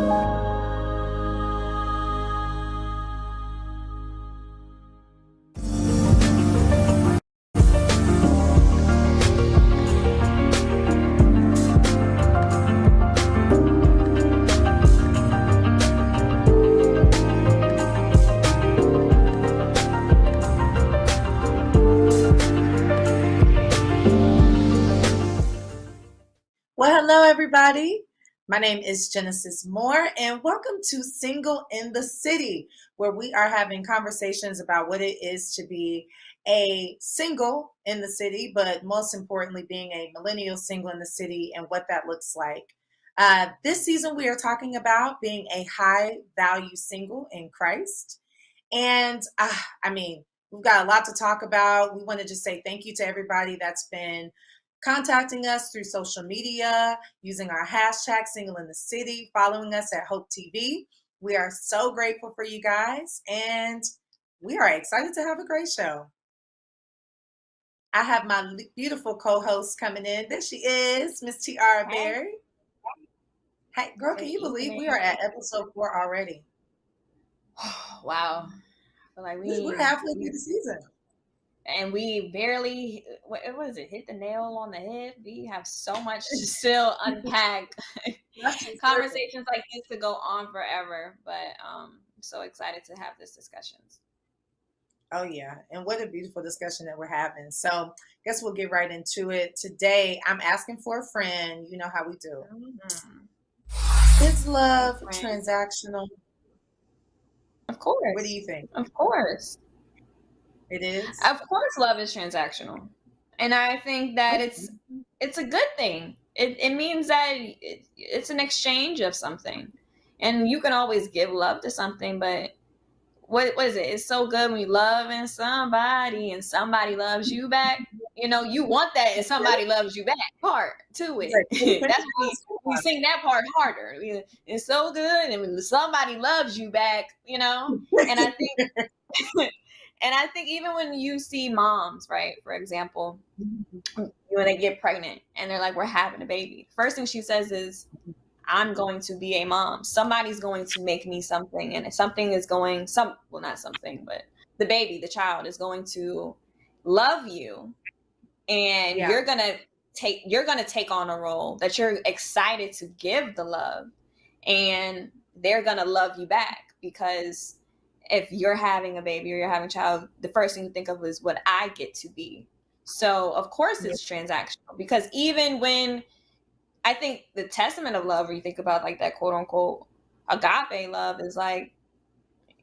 Well, hello, everybody. My name is Genesis Moore, and welcome to Single in the City, where we are having conversations about what it is to be a single in the city, but most importantly, being a millennial single in the city and what that looks like. This season, we are talking about being a high value single in Christ. And we've got a lot to talk about. We want to just say thank you to everybody that's been contacting us through social media, using our hashtag Single in the City, following us at Hope TV. We are so grateful for you guys, and we are excited to have a great show. I have my beautiful co-host coming in. There she is, Miss Tiara Berry. Hey, girl, can you believe we are at episode 4 already? Wow. I feel like we're halfway through the season. And we barely, what was it, hit the nail on the head. We have so much to still unpack. Conversations like this to go on forever, but I'm so excited to have this discussions. Oh yeah, and what a beautiful discussion that we're having. So I guess we'll get right into it. Today, I'm asking for a friend. You know how we do. Is love transactional? Of course. What do you think? Of course. It is? Of course love is transactional. And I think that it's a good thing. It means that it's an exchange of something. And you can always give love to something, but what is it? It's so good when you love in somebody and somebody loves you back. You know, you want that and somebody loves you back part to it. That's we sing that part harder. It's so good and when somebody loves you back, you know? And I think and I think even when you see moms, right, for example, when they get pregnant and they're like, we're having a baby. First thing she says is, I'm going to be a mom. Somebody's going to make me something. And something is going, not something, but the baby, the child is going to love you. And you're going to take on a role that you're excited to give the love. And they're going to love you back because if you're having a baby or you're having a child, the first thing you think of is what I get to be. So of course it's transactional because even when I think the testament of love, where you think about like that quote unquote agape love is like,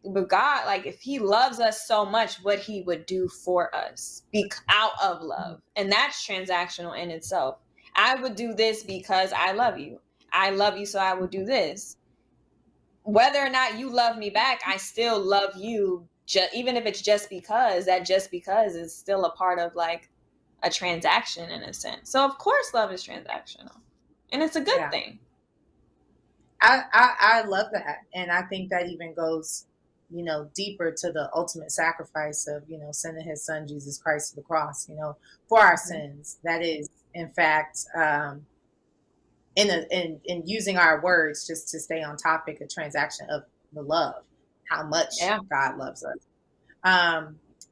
but God, like if he loves us so much, what he would do for us out of love. And that's transactional in itself. I would do this because I love you. I love you. So I would do this. Whether or not you love me back, I still love you, even if it's just because is still a part of like a transaction in a sense. So of course love is transactional and it's a good thing. I love that. And I think that even goes, deeper to the ultimate sacrifice of, sending his son, Jesus Christ, to the cross, for our sins. That is, in fact, in using our words just to stay on topic, a transaction of the love, how much God loves us.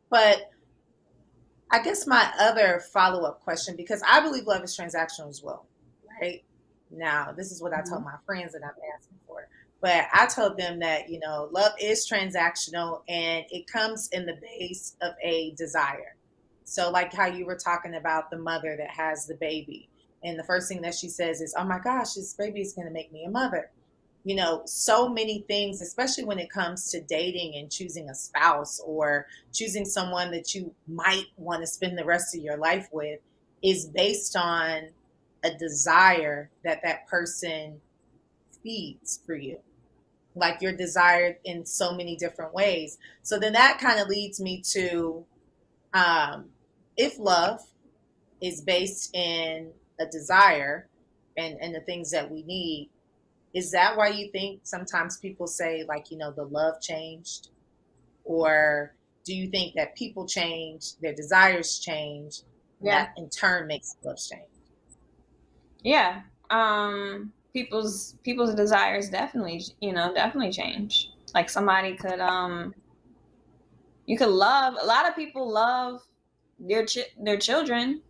But I guess my other follow-up question, because I believe love is transactional as well, right? Now, this is what I told my friends that I'm asking for. But I told them that, love is transactional and it comes in the base of a desire. So like how you were talking about the mother that has the baby. And the first thing that she says is, oh my gosh, this baby is going to make me a mother. So many things, especially when it comes to dating and choosing a spouse or choosing someone that you might want to spend the rest of your life with, is based on a desire that person feeds for you. Like you're desired in so many different ways. So then that kind of leads me to, if love is based in a desire and the things that we need, is that why you think sometimes people say like, the love changed? Or do you think that people change, their desires change, that in turn makes love change? Yeah. people's desires definitely, definitely change. Like somebody could you could love, a lot of people love their children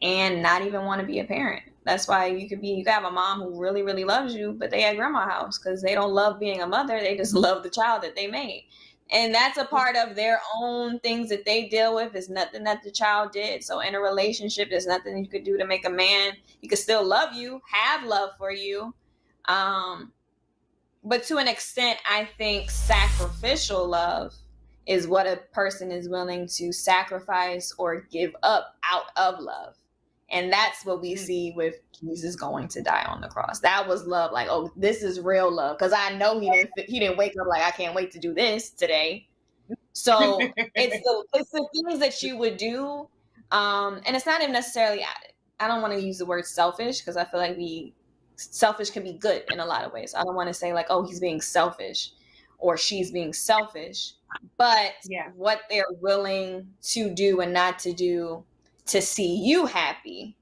and not even want to be a parent. That's why you could have a mom who really, really loves you, but they at grandma's house because they don't love being a mother. They just love the child that they made. And that's a part of their own things that they deal with. Is nothing that the child did. So in a relationship, there's nothing you could do to make a man. He could still love you, have love for you. But to an extent, I think sacrificial love is what a person is willing to sacrifice or give up out of love. And that's what we see with Jesus going to die on the cross. That was love. Like, oh, this is real love. Because I know he didn't wake up like, I can't wait to do this today. So it's the things that you would do. And it's not even necessarily, I don't want to use the word selfish because I feel like selfish can be good in a lot of ways. I don't want to say like, oh, he's being selfish or she's being selfish, but what they're willing to do and not to do to see you happy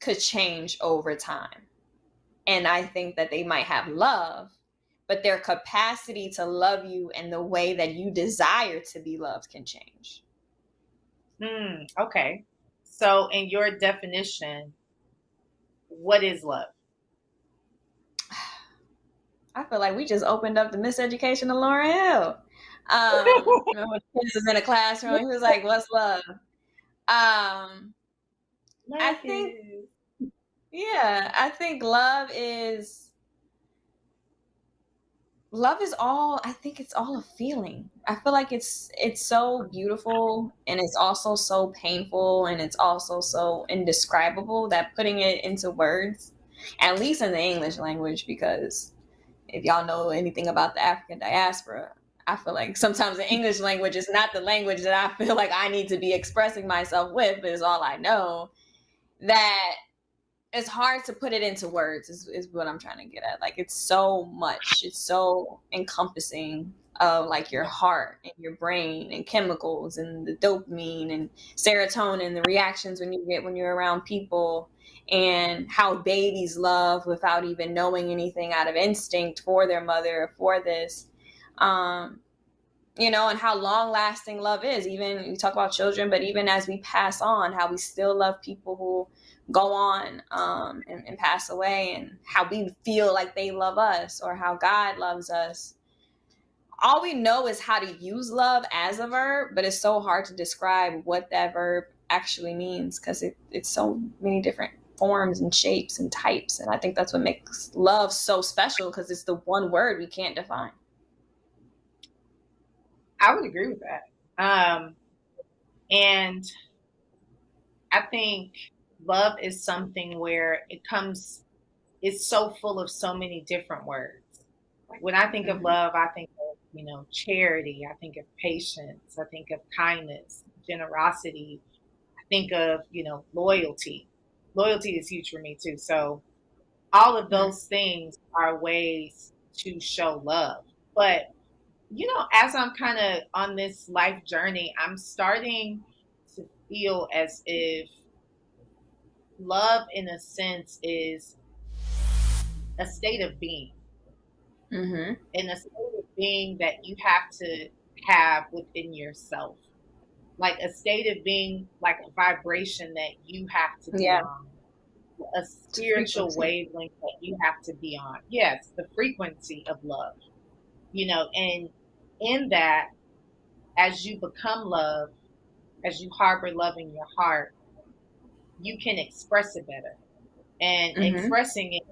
could change over time. And I think that they might have love, but their capacity to love you and the way that you desire to be loved can change. Okay. So in your definition, what is love? I feel like we just opened up the miseducation of Lauryn Hill. Remember when kids was in a classroom, he was like, "What's love?" I think love is all. I think it's all a feeling. I feel like it's so beautiful and it's also so painful and it's also so indescribable that putting it into words, at least in the English language, because if y'all know anything about the African diaspora, I feel like sometimes the English language is not the language that I feel like I need to be expressing myself with, but it's all I know. That it's hard to put it into words is what I'm trying to get at. Like, it's so much. It's so encompassing of like your heart and your brain and chemicals and the dopamine and serotonin, the reactions when you get when you're around people, and how babies love without even knowing anything, out of instinct for their mother or for this. And how long lasting love is. Even you talk about children, but even as we pass on, how we still love people who go on and pass away, and how we feel like they love us or how God loves us. All we know is how to use love as a verb, but it's so hard to describe what that verb actually means because it's so many different forms and shapes and types. And I think that's what makes love so special, because it's the one word we can't define. I would agree with that. And I think love is something where it's so full of so many different words. When I think of love, I think of, charity. I think of patience. I think of kindness, generosity. I think of, loyalty. Loyalty is huge for me too. So all of those things are ways to show love. But as I'm kind of on this life journey, I'm starting to feel as if love, in a sense, is a state of being. Mm-hmm. And a state of being that you have to have within yourself. Like a state of being, like a vibration that you have to be on. A spiritual wavelength that you have to be on. Yes, the frequency of love. And in that, as you become love, as you harbor love in your heart, you can express it better. And expressing it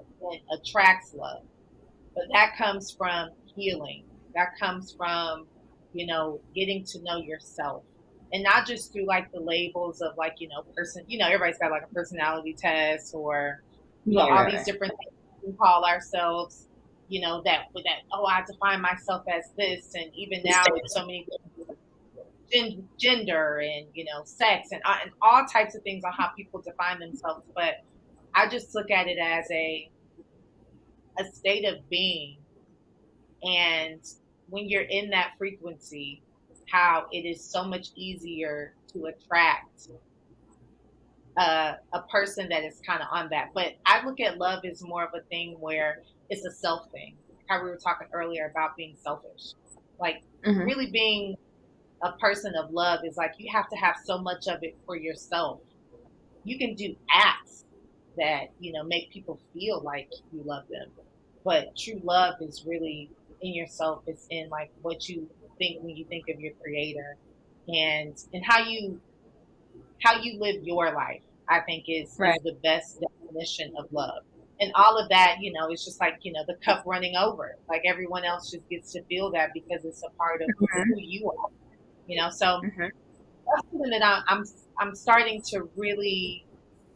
attracts love. But that comes from healing. That comes from, getting to know yourself. And not just through like the labels of like, person, everybody's got like a personality test or, all these different things we call ourselves, that, oh, I define myself as this. And even now it's so many gender and, sex and all types of things on how people define themselves. But I just look at it as a state of being. And when you're in that frequency, how it is so much easier to attract a person that is kind of on that. But I look at love as more of a thing where it's a self thing. How we were talking earlier about being selfish. Like Mm-hmm. really being a person of love is like you have to have so much of it for yourself. You can do acts that, make people feel like you love them. But true love is really in yourself. It's in like what you think when you think of your creator, and how you live your life, I think is Right. the best definition of love. And all of that, it's just like, the cup running over. Like everyone else just gets to feel that because it's a part of who Mm-hmm. you are. So Mm-hmm. that's something that I'm starting to really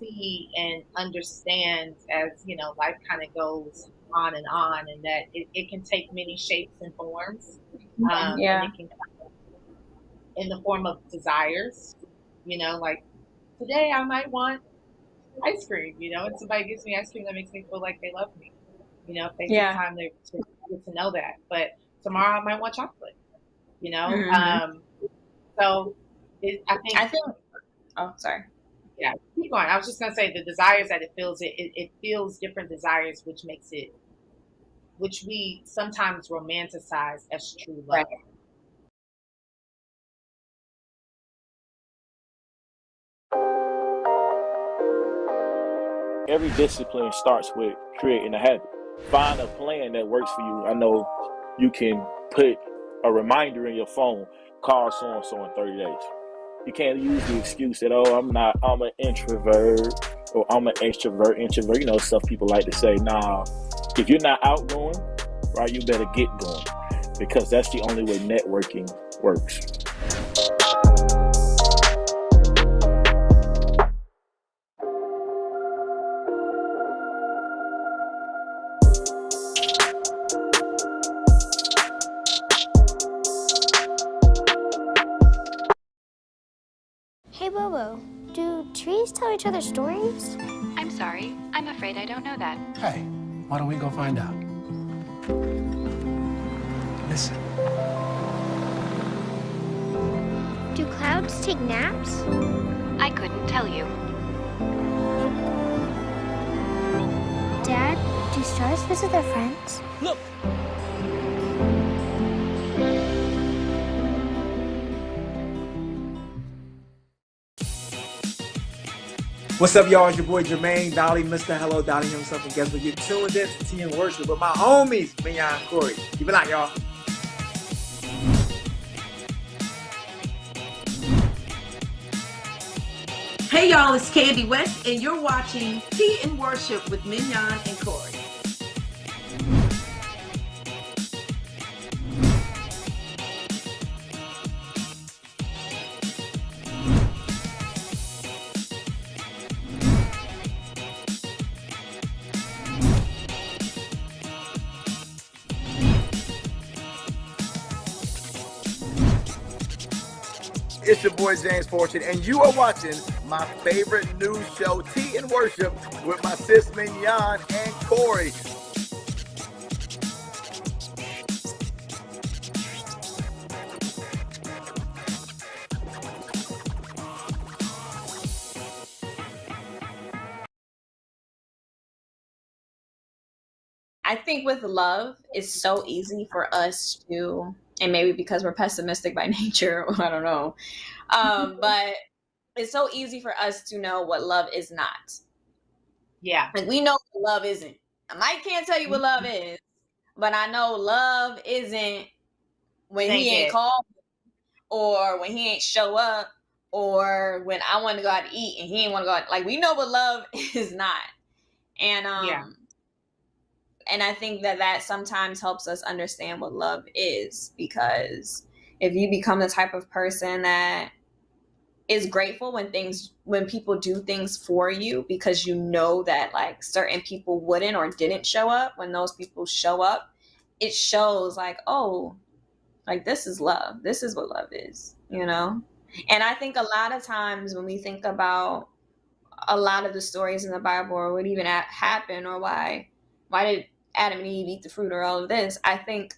see and understand as, life kind of goes on, and that it can take many shapes and forms. And Yeah. it can in the form of desires, like today I might want ice cream, and somebody gives me ice cream that makes me feel like they love me, if they took Yeah. time to get to know that. But tomorrow I might want chocolate, you know? Mm-hmm. Um, so I I think, think. Oh, sorry. yeah, keep going. I was just going to say the desires that it feels different desires, which we sometimes romanticize as true Right. love. Every discipline starts with creating a habit. Find a plan that works for you. I know you can put a reminder in your phone, call so and so in 30 days. You can't use the excuse that, oh, I'm an introvert or I'm an extrovert. Stuff people like to say. Nah, if you're not outgoing, right, you better get going because that's the only way networking works. Hey Bobo, do trees tell each other stories? I'm sorry. I'm afraid I don't know that. Hey, why don't we go find out? Listen. Do clouds take naps? I couldn't tell you. Dad, do stars visit their friends? Look. What's up, y'all? It's your boy Jermaine Dolly, Mr. Hello Dolly himself, and guess what? You're tuned in to Tea and Worship with my homies, Mignon and Corey. Keep it out, y'all. Hey y'all, it's Candy West, and you're watching Tea and Worship with Mignon and Corey. It's your boy James Fortune, and you are watching my favorite news show, Tea and Worship, with my sis Mignon and Corey. I think with love, it's so easy for us to, and maybe because we're pessimistic by nature, I don't know, but it's so easy for us to know what love is not. Yeah. Like we know what love isn't. I can't tell you what love is, but I know love isn't when he ain't called or when he ain't show up or when I want to go out to eat and he ain't want to go out. Like we know what love is not. And and I think that sometimes helps us understand what love is, because if you become the type of person that is grateful when people do things for you, because you know that like certain people wouldn't or didn't show up, when those people show up, it shows like, oh, like this is love. This is what love is, And I think a lot of times when we think about a lot of the stories in the Bible or what even happened or why did Adam and Eve eat the fruit or all of this, I think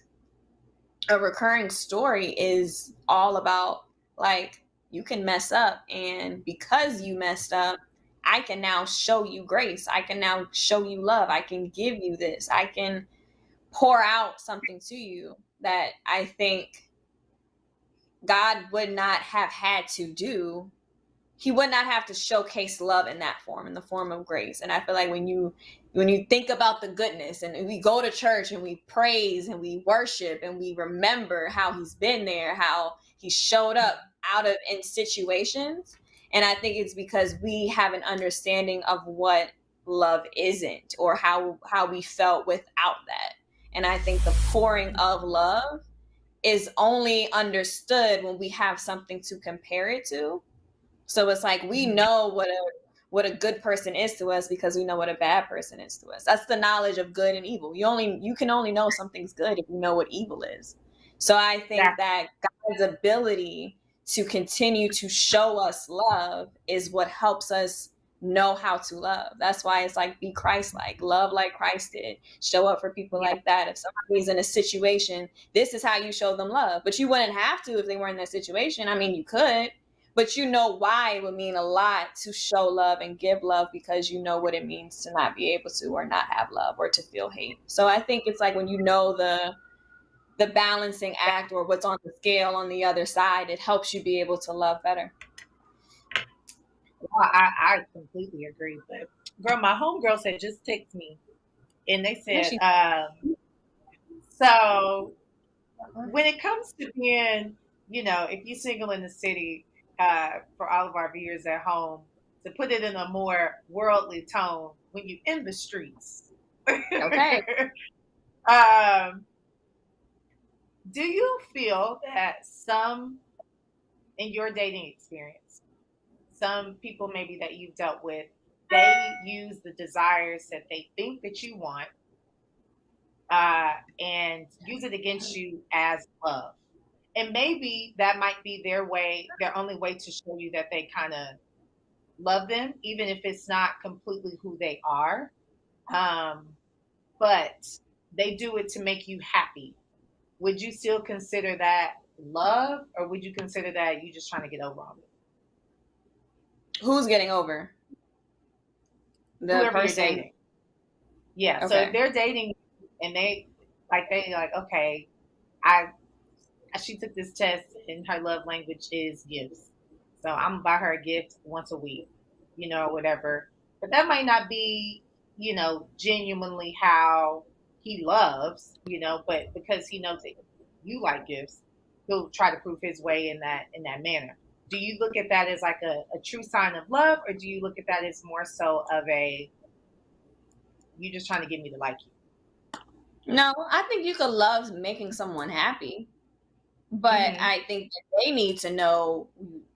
a recurring story is all about like, you can mess up, and because you messed up, I can now show you grace. I can now show you love. I can give you this. I can pour out something to you that I think God would not have had to do. He would not have to showcase love in that form, in the form of grace. And I feel like when you think about the goodness, and we go to church and we praise and we worship and we remember how he's been there, how he showed up in situations. And I think it's because we have an understanding of what love isn't, or how we felt without that. And I think the pouring of love is only understood when we have something to compare it to. So it's like we know what a good person is to us because we know what a bad person is to us. That's the knowledge of good and evil. You can only know something's good if you know what evil is. So I think that God's ability to continue to show us love is what helps us know how to love. That's why it's like, be Christ-like, love like Christ did, show up for people like that. If somebody's in a situation, this is how you show them love. But you wouldn't have to if they were in that situation. I mean, you could. But you know why it would mean a lot to show love and give love, because you know what it means to not be able to, or not have love, or to feel hate. So I think it's like when you know the balancing act, or what's on the scale on the other side, it helps you be able to love better. Well, I completely agree. But girl, my homegirl said just text me, and they said, so when it comes to being, if you're single in the city, for all of our viewers at home, to put it in a more worldly tone, when you're in the streets, okay. Do you feel that some, in your dating experience, some people maybe that you've dealt with, they use the desires that they think that you want, and use it against you as love? And maybe that might be their only way to show you that they kind of love them, even if it's not completely who they are. But they do it to make you happy. Would you still consider that love, or would you consider that you just trying to get over on it? Who's getting over? The person you're dating. Yeah. Okay. So if they're dating and they like, okay, she took this test and her love language is gifts. So I'm gonna buy her a gift once a week, or whatever. But that might not be, genuinely how he loves, but because he knows that you like gifts, he'll try to prove his way in that manner. Do you look at that as like a true sign of love, or do you look at that as more so of you just trying to get me to like you? No, I think you could love making someone happy. But I think that they need to know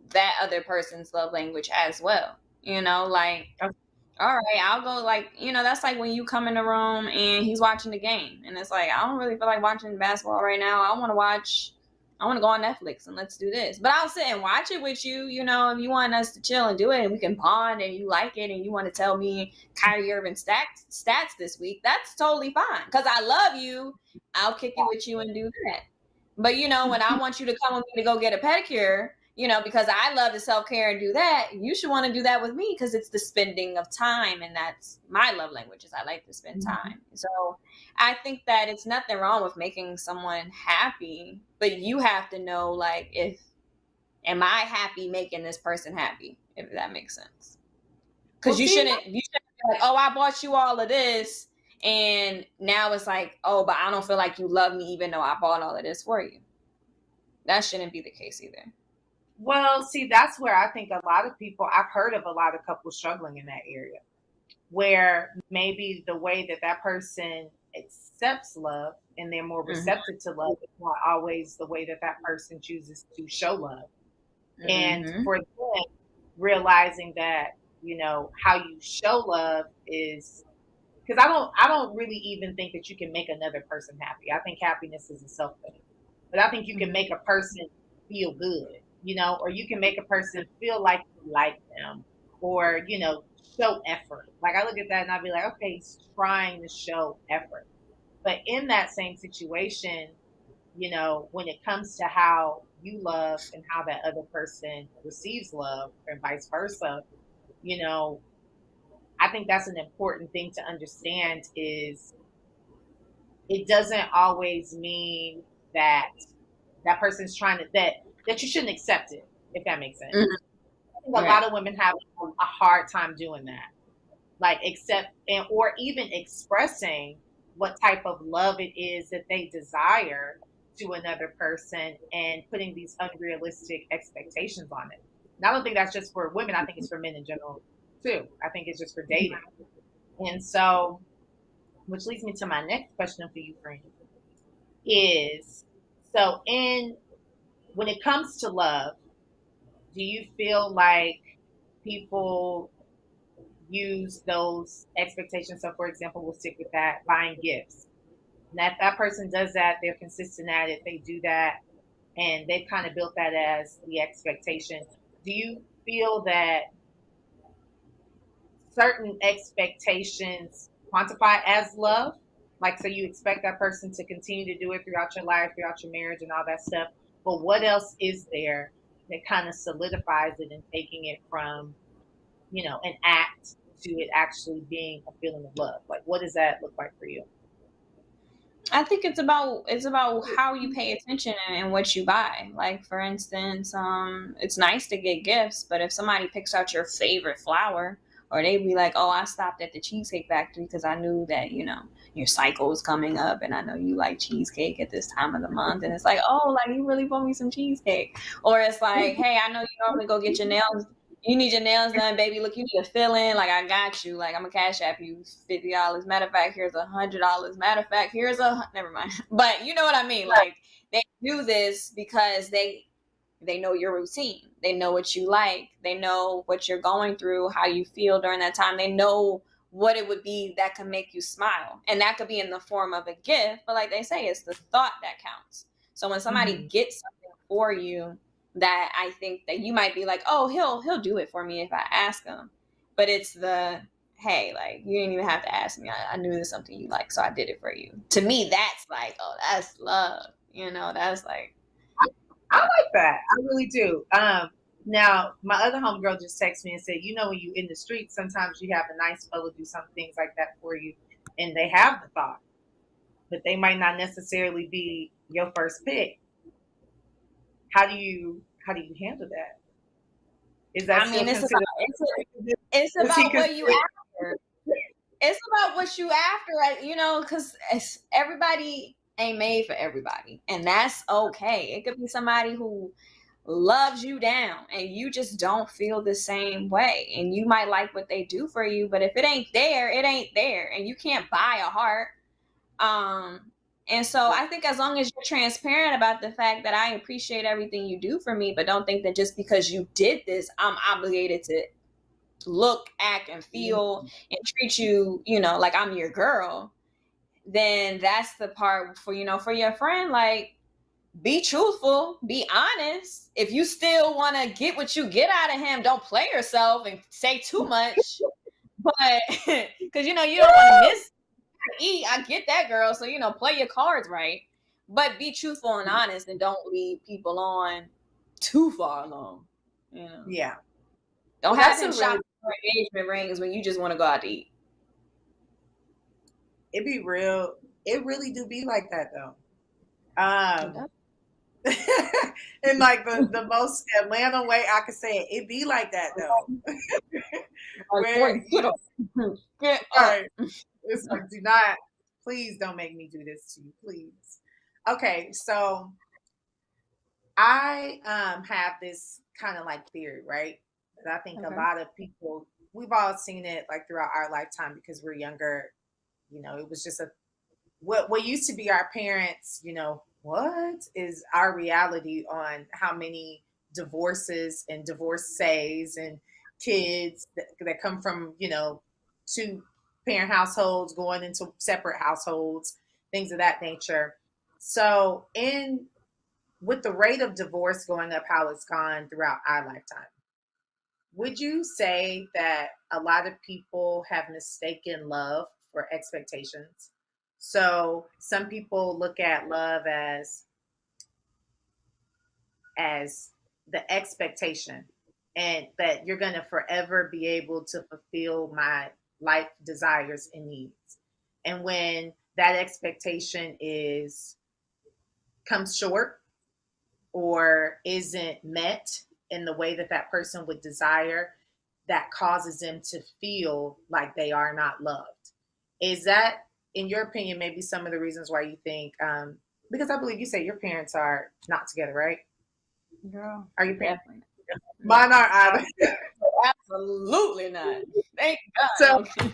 that other person's love language as well. Like, all right, I'll go, like, that's like when you come in the room and he's watching the game. And it's like, I don't really feel like watching basketball right now. I want to go on Netflix and let's do this. But I'll sit and watch it with you, if you want us to chill and do it and we can bond and you like it and you want to tell me Kyrie Irving stats this week, that's totally fine. Because I love you. I'll kick it with you and do that. But, when I want you to come with me to go get a pedicure, because I love to self-care and do that, you should want to do that with me, because it's the spending of time. And that's my love language, is I like to spend time. So I think that it's nothing wrong with making someone happy, but you have to know, like, am I happy making this person happy, if that makes sense. Because you shouldn't be like, oh, I bought you all of this. And now it's like, oh, but I don't feel like you love me even though I bought all of this for you. That shouldn't be the case either. Well, see, that's where I think a lot of people, I've heard of a lot of couples struggling in that area, where maybe the way that person accepts love and they're more receptive to love is not always the way that person chooses to show love. And for them, realizing that, how you show love is, because I don't really even think that you can make another person happy. I think happiness is a self thing. But I think you can make a person feel good, or you can make a person feel like you like them, or, show effort. Like, I look at that and I'll be like, okay, he's trying to show effort. But in that same situation, when it comes to how you love and how that other person receives love and vice versa, I think that's an important thing to understand is it doesn't always mean that that person's trying to that you shouldn't accept it, if that makes sense. Mhm. I think a lot of women have a hard time doing that, like accept and or even expressing what type of love it is that they desire to another person and putting these unrealistic expectations on it. And I don't think that's just for women. I think it's for men in general too. I think it's just for dating. And so, which leads me to my next question for you, friend, is so in when it comes to love, do you feel like people use those expectations? So, for example, we'll stick with that buying gifts. And if that person does that, they're consistent at it, they do that, and they've kind of built that as the expectation. Do you feel that certain expectations quantify as love? Like, so you expect that person to continue to do it throughout your life, throughout your marriage, and all that stuff. But what else is there that kind of solidifies it and taking it from, an act to it actually being a feeling of love? Like, what does that look like for you? I think it's about how you pay attention and what you buy. Like, for instance, it's nice to get gifts, but if somebody picks out your favorite flower, or they be like, "Oh, I stopped at the Cheesecake Factory because I knew that your cycle was coming up, and I know you like cheesecake at this time of the month," and it's like, "Oh, like you really bought me some cheesecake," or it's like, "Hey, I know you normally go get your nails. You need your nails done, baby. Look, you need a fill in. Like, I got you. Like, I'm gonna cash app you $50. Matter of fact, here's $100. Matter of fact, never mind." But you know what I mean? Like, they do this because they know your routine. They know what you like. They know what you're going through, how you feel during that time. They know what it would be that can make you smile. And that could be in the form of a gift. But like they say, it's the thought that counts. So when somebody gets something for you that I think that you might be like, "Oh, he'll do it for me if I ask him." But it's the, "Hey, like, you didn't even have to ask me. I knew there's something you like, so I did it for you." To me, that's like, oh, that's love. That's like, I like that. I really do. Now, my other homegirl just texted me and said, when you in the street, sometimes you have a nice fellow do some things like that for you, and they have the thought, but they might not necessarily be your first pick. How do you handle that? Is that I mean, still it's considered? it's about what you after. It's about what you after, because everybody ain't made for everybody, and that's okay. It could be somebody who loves you down and you just don't feel the same way, and you might like what they do for you, but if it ain't there, it ain't there, and you can't buy a heart. And so I think as long as you're transparent about the fact that I appreciate everything you do for me, but don't think that just because you did this, I'm obligated to look, act, and feel and treat you, like I'm your girl, then that's the part for your friend. Like, be truthful, be honest. If you still want to get what you get out of him, don't play yourself and say too much. But because you don't want to miss eat. I get that, girl. So play your cards right, but be truthful and honest, and don't lead people on too far along. Yeah. Don't have them shop for engagement rings when you just want to go out to eat. It be real. It really do be like that though. In like the most Atlanta way I could say it be like that though. Where, Get up. right. It's like, please don't make me do this to you, please. Okay, so I have this kind of like theory, right? That I think a lot of people, we've all seen it like throughout our lifetime because we're younger. It was just what used to be our parents, what is our reality on how many divorces and divorcees and kids that come from, two parent households going into separate households, things of that nature. So with the rate of divorce going up, how it's gone throughout our lifetime, would you say that a lot of people have mistaken love for expectations? So some people look at love as the expectation, and that you're going to forever be able to fulfill my life desires and needs. And when that expectation comes short or isn't met in the way that that person would desire, that causes them to feel like they are not loved. Is that, in your opinion, maybe some of the reasons why you think, because I believe you say your parents are not together, right? Girl, are you parents? definitely. Mine aren't either. Absolutely not. Thank So God.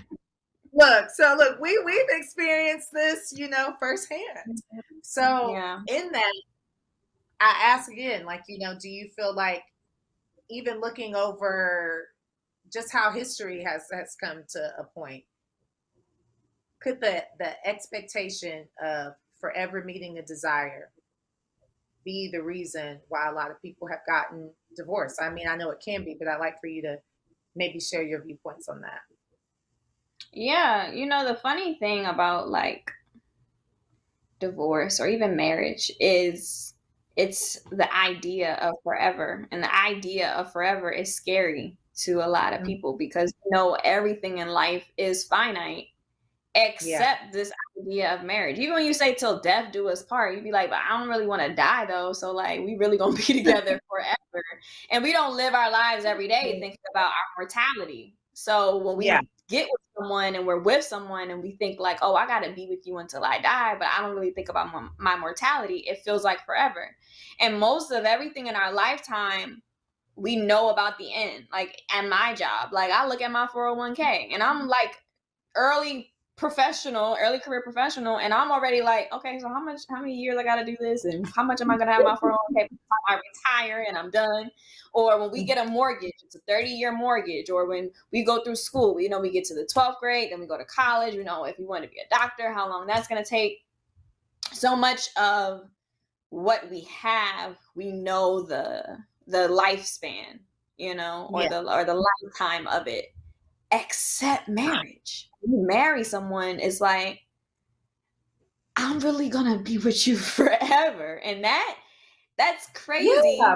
look, we've experienced this, firsthand. So Yeah. in that, I ask again, like, do you feel like, even looking over just how history has come to a point, could the expectation of forever meeting a desire be the reason why a lot of people have gotten divorced? I mean, I know it can be, but I'd like for you to maybe share your viewpoints on that. Yeah, the funny thing about like divorce or even marriage is it's the idea of forever. And the idea of forever is scary to a lot of people because everything in life is finite except this idea of marriage. Even when you say till death do us part, you'd be like, but I don't really want to die though. So like, we really gonna be together forever. And we don't live our lives every day thinking about our mortality. So when we get with someone and we're with someone and we think like, oh, I got to be with you until I die, but I don't really think about my mortality, it feels like forever. And most of everything in our lifetime, we know about the end. Like at my job, like I look at my 401k and I'm like early career professional, and I'm already like, okay, so how many years I got to do this, and how much am I going to have my 401k before I retire and I'm done? Or when we get a mortgage, it's a 30-year mortgage. Or when we go through school, we get to the 12th grade, then we go to college, if we want to be a doctor, how long that's going to take. So much of what we have, we know the lifespan, or the lifetime of it, except marriage. When you marry someone, it's like, I'm really gonna be with you forever, and that's crazy. Yeah,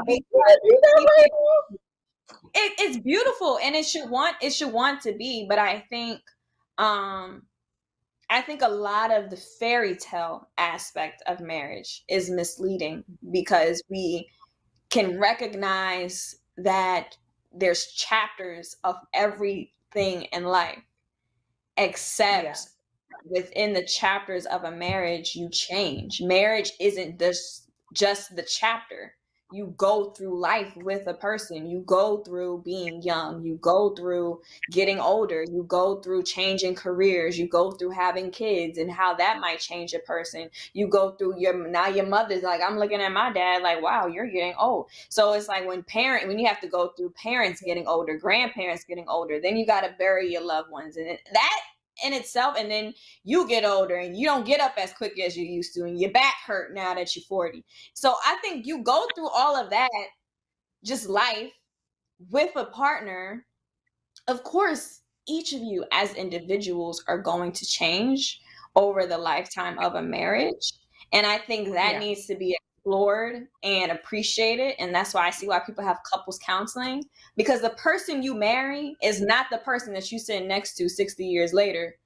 it's beautiful, and it should want to be. But I think a lot of the fairy tale aspect of marriage is misleading because we can recognize that there's chapters of everything in life, except within the chapters of a marriage, you change. Marriage isn't just the chapter. You go through life with a person. You go through being young. You go through getting older. You go through changing careers. You go through having kids and how that might change a person. You go through your mother's like, I'm looking at my dad like, wow, you're getting old. So it's like when you have to go through parents getting older, grandparents getting older, then you got to bury your loved ones. And that in itself, and then you get older and you don't get up as quick as you used to, and your back hurt now that you're 40. So I think you go through all of that, just life with a partner. Of course, each of you as individuals are going to change over the lifetime of a marriage. And I think that needs to be explored and appreciated. And that's why I see why people have couples counseling, because the person you marry is not the person that you sit next to 60 years later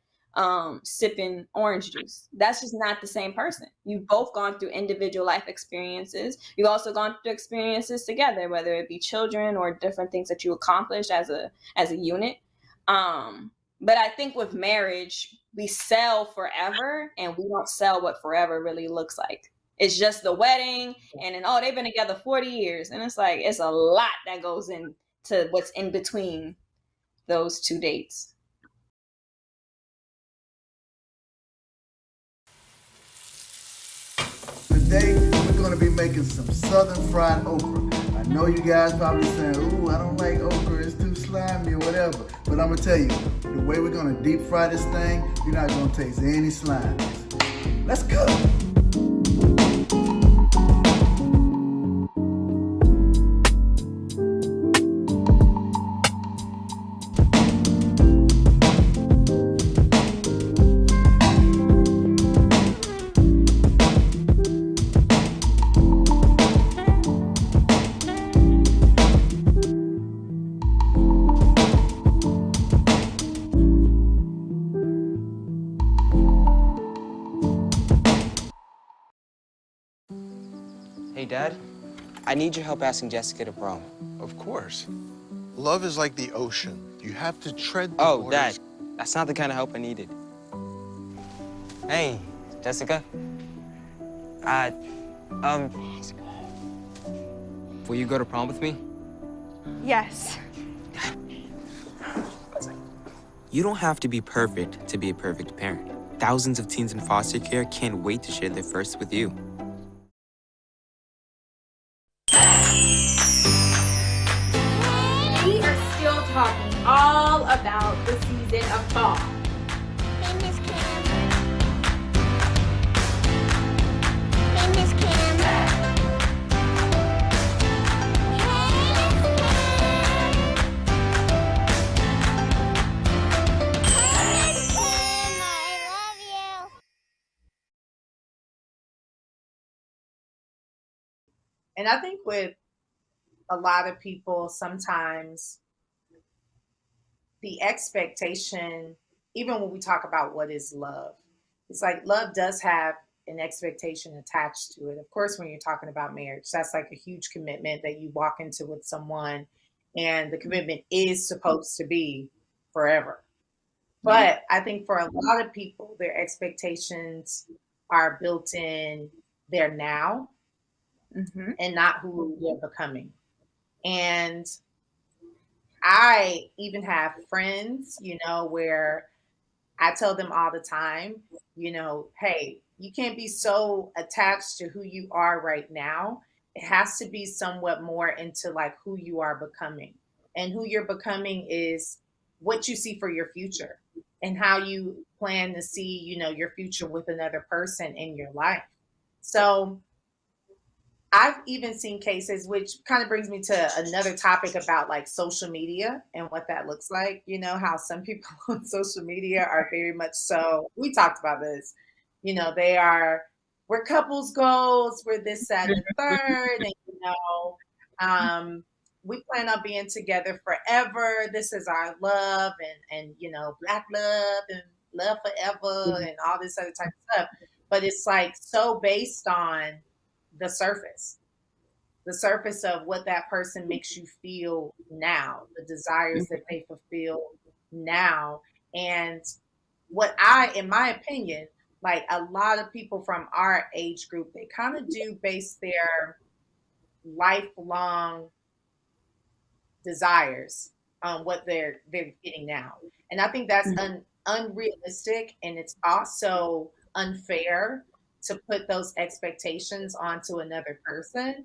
sipping orange juice. That's just not the same person. You've both gone through individual life experiences. You've also gone through experiences together, whether it be children or different things that you accomplished as a unit. But I think with marriage, we sell forever and we don't sell what forever really looks like. It's just the wedding and then, they've been together 40 years. And it's like, it's a lot that goes into what's in between those two dates. Today, we're going to be making some southern fried okra. I know you guys probably saying, ooh, I don't like okra, it's too slimy or whatever. But I'm going to tell you, the way we're going to deep fry this thing, you're not going to taste any slime. Let's go. Hey, Dad. I need your help asking Jessica to prom. Of course. Love is like the ocean. You have to tread the Oh, waters. Dad. That's not the kind of help I needed. Hey, Jessica. Will you go to prom with me? Yes. You don't have to be perfect to be a perfect parent. Thousands of teens in foster care can't wait to share their first with you. We are still talking all about the season of fall. Hey, Miss Cam. Hey, Miss Cam. And I think with a lot of people, sometimes the expectation, even when we talk about what is love, it's like love does have an expectation attached to it. Of course, when you're talking about marriage, that's like a huge commitment that you walk into with someone, and the commitment is supposed to be forever. But I think for a lot of people, their expectations are built in their now and not who they're becoming. And I even have friends, where I tell them all the time, hey, you can't be so attached to who you are right now. It has to be somewhat more into like who you are becoming. And who you're becoming is what you see for your future and how you plan to see, your future with another person in your life. So I've even seen cases, which kind of brings me to another topic about like social media and what that looks like. How some people on social media are very much so, we talked about this, we're couples goals, we're this, that, and the third, and, we plan on being together forever. This is our love and black love and love forever and all this other type of stuff. But it's like so based on the surface of what that person makes you feel now, the desires that they fulfill now. And in my opinion, like a lot of people from our age group, they kind of do base their lifelong desires on what they're getting now. And I think that's unrealistic, and it's also unfair to put those expectations onto another person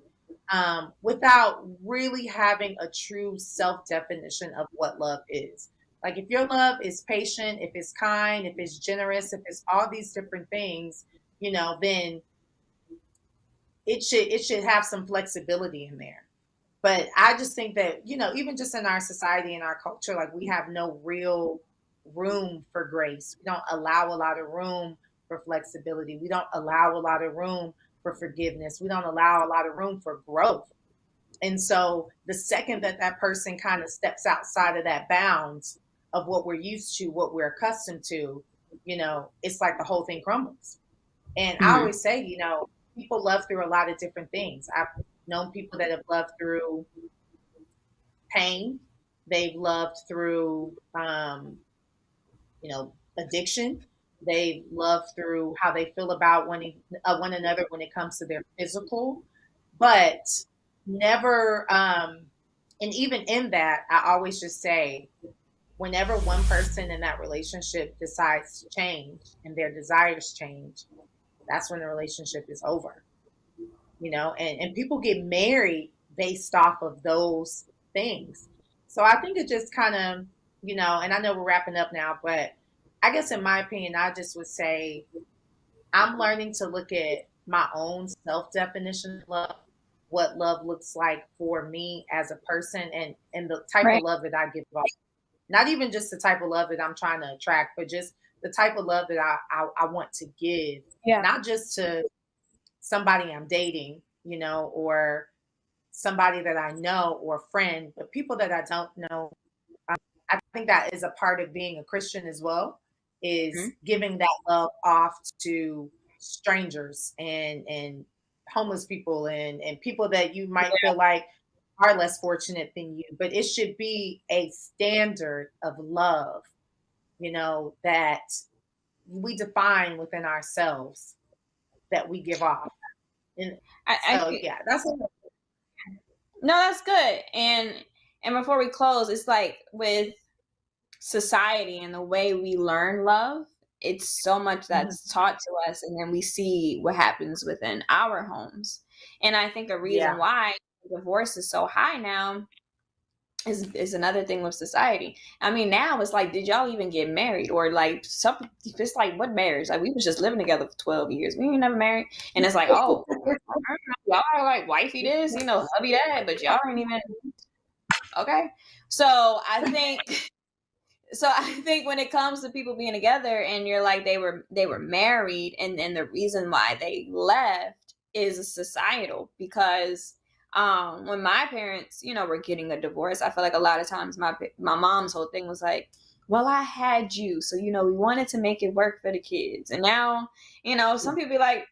without really having a true self-definition of what love is. Like if your love is patient, if it's kind, if it's generous, if it's all these different things, then it should have some flexibility in there. But I just think that, even just in our society and our culture, like we have no real room for grace. We don't allow a lot of room for flexibility. We don't allow a lot of room for forgiveness. We don't allow a lot of room for growth. And so the second that person kind of steps outside of that bounds of what we're used to, what we're accustomed to, it's like the whole thing crumbles. And I always say, people love through a lot of different things. I've known people that have loved through pain. They've loved through, addiction. They love through how they feel about one another when it comes to their physical, but never. And even in that, I always just say, whenever one person in that relationship decides to change and their desires change, that's when the relationship is over. And people get married based off of those things. So I think it just kind of, and I know we're wrapping up now, but I guess in my opinion, I just would say I'm learning to look at my own self-definition of love, what love looks like for me as a person, and the type of love that I give off. Not even just the type of love that I'm trying to attract, but just the type of love that I want to give, not just to somebody I'm dating, or somebody that I know or a friend, but people that I don't know. I think that is a part of being a Christian as well, is giving that love off to strangers and homeless people and people that you might feel like are less fortunate than you, but it should be a standard of love, that we define within ourselves that we give off. And that's no, that's good. And before we close, it's like with society and the way we learn love, it's so much that's taught to us, and then we see what happens within our homes. And I think a reason why divorce is so high now is another thing with society. I mean, now it's like, did y'all even get married? Or like something, it's like, what marriage? Like, we was just living together for 12 years. We ain't never married. And it's like, oh, y'all are like wifey this, hubby that, but y'all ain't even, okay. So I think when it comes to people being together and you're like, they were married, and the reason why they left is societal, because when my parents, were getting a divorce, I feel like a lot of times my mom's whole thing was like, well, I had you, so, we wanted to make it work for the kids. And now, some people be like,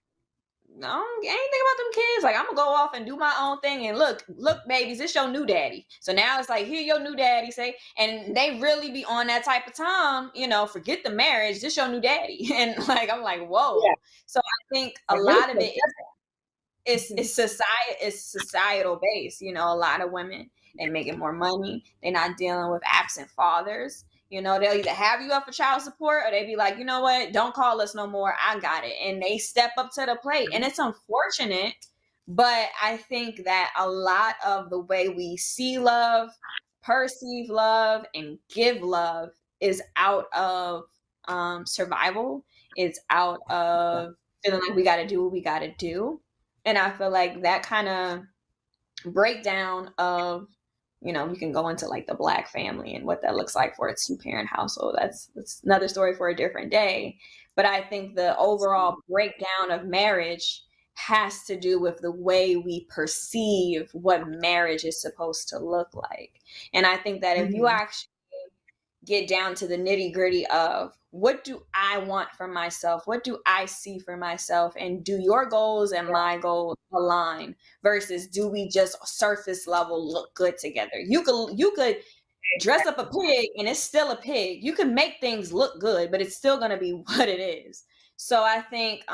no, I ain't think about them kids. Like, I'm gonna go off and do my own thing. And look, babies, this your new daddy. So now it's like, here your new daddy say, and they really be on that type of time, forget the marriage, this your new daddy. And like, I'm like, whoa. Yeah. So I think a lot of it is societal based. A lot of women, they making more money. They're not dealing with absent fathers. They'll either have you up for child support, or they be like, you know what, don't call us no more, I got it. And they step up to the plate. And it's unfortunate, but I think that a lot of the way we see love, perceive love, and give love is out of survival. It's out of feeling like we got to do what we got to do. And I feel like that kind of breakdown of, we can go into like the Black family and what that looks like for a 2-parent household. That's another story for a different day. But I think the overall breakdown of marriage has to do with the way we perceive what marriage is supposed to look like. And I think that if you actually get down to the nitty gritty of what do I want for myself? What do I see for myself? And do your goals and my goals align versus do we just surface level look good together? You could dress up a pig and it's still a pig. You can make things look good, but it's still going to be what it is. So I think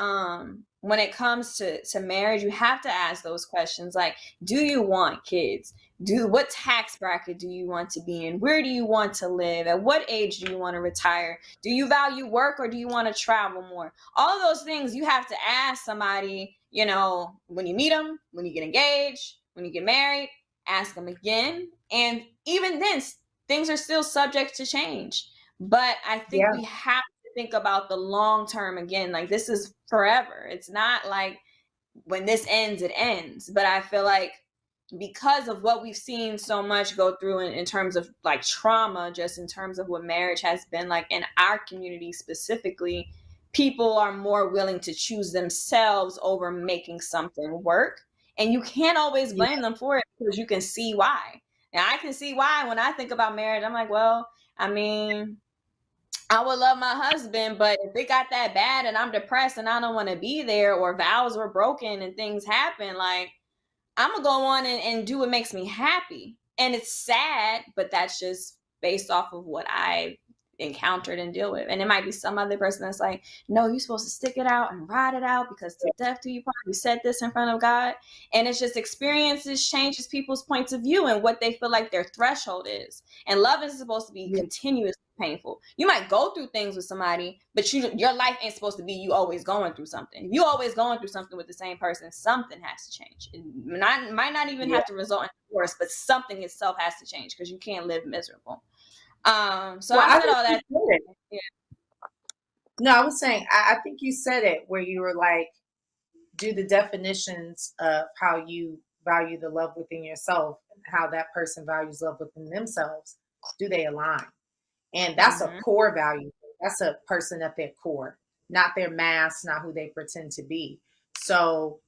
when it comes to marriage, you have to ask those questions like, do you want kids? What tax bracket do you want to be in? Where do you want to live? At what age do you want to retire? Do you value work or do you want to travel more? All of those things you have to ask somebody, when you meet them, when you get engaged, when you get married, ask them again. And even then, things are still subject to change. But I think we have to think about the long term again. Like, this is forever. It's not like when this ends, it ends. But I feel like because of what we've seen so much go through in terms of like trauma, just in terms of what marriage has been like in our community specifically, people are more willing to choose themselves over making something work. And you can't always blame them for it because you can see why. And I can see why when I think about marriage. I'm like, well, I mean, I would love my husband, but if it got that bad and I'm depressed and I don't want to be there, or vows were broken and things happen, like, I'm going to go on and do what makes me happy. And it's sad, but that's just based off of what I encountered and deal with. And it might be some other person that's like, no, you're supposed to stick it out and ride it out because to death do you part. You said this in front of God. And it's just experiences changes people's points of view and what they feel like their threshold is. And love is supposed to be continuously painful. You might go through things with somebody, but your life ain't supposed to be you always going through something. If you always going through something with the same person, something has to change. It might not even have to result in divorce, but something itself has to change because you can't live miserable. So I said all that. No, I was saying, I think you said it where you were like, do the definitions of how you value the love within yourself and how that person values love within themselves. Do they align? And that's a core value. That's a person at their core, not their mask, not who they pretend to be. So,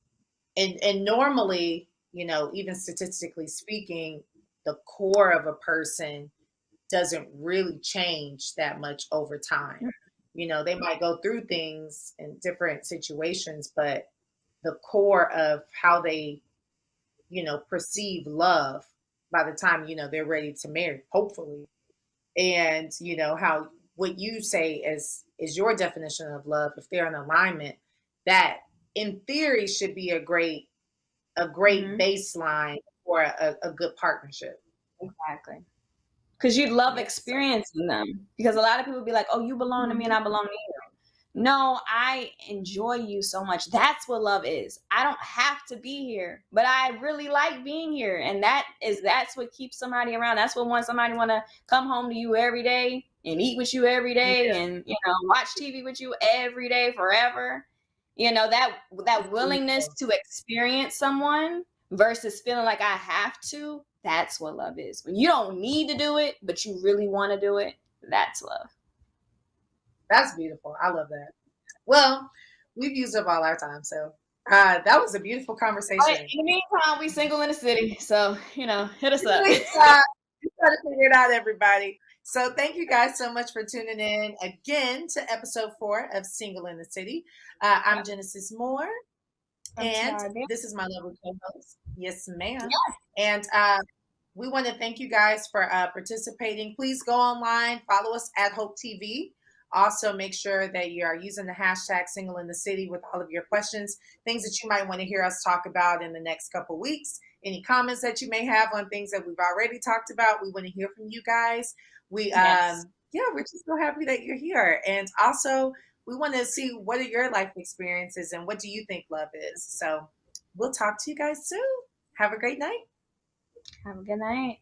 and normally, even statistically speaking, the core of a person doesn't really change that much over time. They might go through things in different situations, but the core of how they, perceive love by the time, they're ready to marry, hopefully. And, how what you say is your definition of love, if they're in alignment, that in theory should be a great baseline for a good partnership. Exactly. Because you'd love experiencing them. Because a lot of people be like, oh, you belong to me and I belong to you. No, I enjoy you so much. That's what love is. I don't have to be here, but I really like being here. And that's what keeps somebody around. That's what wants somebody want to come home to you every day and eat with you every day and, watch TV with you every day forever. That willingness to experience someone versus feeling like I have to, that's what love is. When you don't need to do it, but you really want to do it, that's love. That's beautiful. I love that. Well, we've used up all our time, so that was a beautiful conversation. Right, in the meantime, we single in the city, so hit us up. You try to figure it out, everybody. So thank you guys so much for tuning in again to episode 4 of Single in the City. I'm Genesis Moore, and this is my lovely co-host. Yes, ma'am. And we want to thank you guys for participating. Please go online, follow us at Hope TV. Also, make sure that you are using the hashtag Single in the City with all of your questions, things that you might want to hear us talk about in the next couple weeks. Any comments that you may have on things that we've already talked about, we want to hear from you guys. We're just so happy that you're here. And also, we want to see what are your life experiences and what do you think love is. So we'll talk to you guys soon. Have a great night. Have a good night.